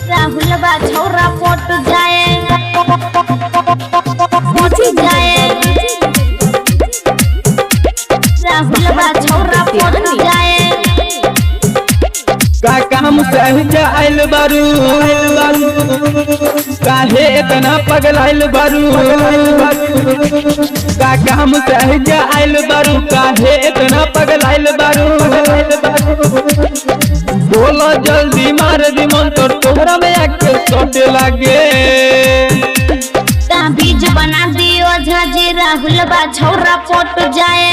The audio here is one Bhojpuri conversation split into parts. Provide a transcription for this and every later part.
राहुल बा छोरा पोट जाए राहुल बा छोरा पोट जाए का काम सहज आइल बारू काहे इतना पगलाइल बारू का काम सहज आइल बारू काहे इतना पगलाइल बारू बोलो जल्दी मार दी मन तोहरा में आके सोटे लागे बीज बना दियो झाजी राहुल बा छोरा पोट जाए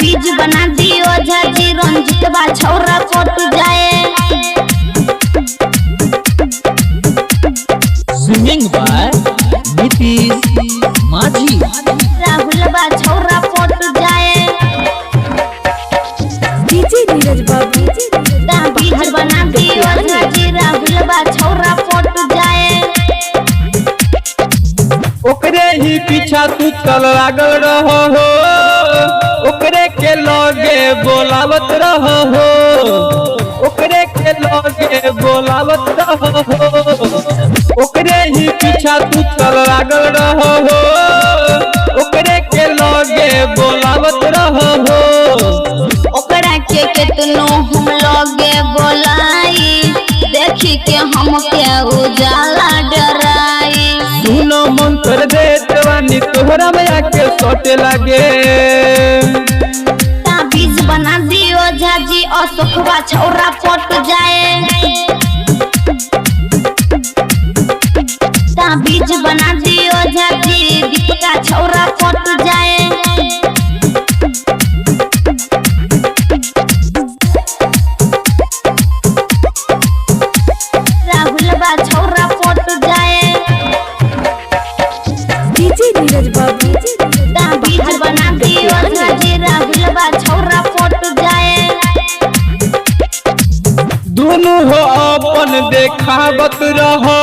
बीज बना दियो झाजी रंजित बा छोरा पोट जाए सिंगिंग बाय नीतीश माझी राहुल बा छोरा पोट जाए डीजे नीरज बाबू बीज बना दियो झाजी राहुल बा छोरा पोट जाए ओकरे ही पीछा तू चल लागल रहो हो ओकरे के लगे बोलावत रहो हो ओकरे के लगे बोलावत रहो हो ओकरे ही पीछा तू चल लागल रहो हो ओकरे के लगे बोलावत रहो हो ओकरा के कितनो हम लगे बोलाई देखी के हम के उजाला डराई सुनो मन कर दे जवानी तोहरा में आके सोटे लागे बीज बना दियो झाजी अशोकवा छोरा पोट जाए बीज बना दियो झाजी दीपिका छोरा पोट जाए राहुल बा छोरा पोट जाए डीजे नीरज बाबू बीज बना दियो झाजी राहुल बा छोरा पोट जाए दोनों हो अपन देखावत रहो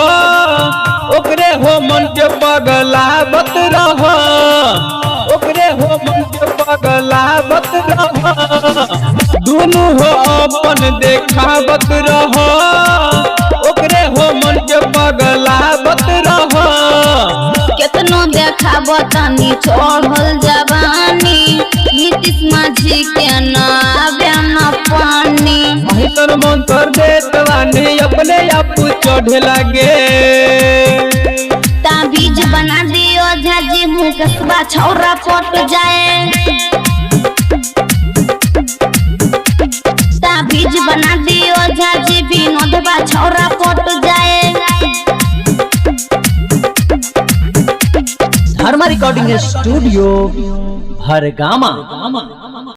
ओकरे हो मन के पगलावत रहो ओकरे हो मन के पगलावत रहो दोनों हो अपन देखावत रहो ओकरे हो मन के पगलावत रहो केतनो देखाबो तनी चढ़ल जवानी नीतीश माझी के ना आवे न पानी महितर मन कर दे तवानी अपने आप चढ़े लागे बीज बना दियो झाजी मुकेशवा छोरा पोट जाए बीज बना दियो झाजी विनोदवा छोरा पोट जाए धर्मा रिकॉर्डिंग स्टूडियो भरगामा।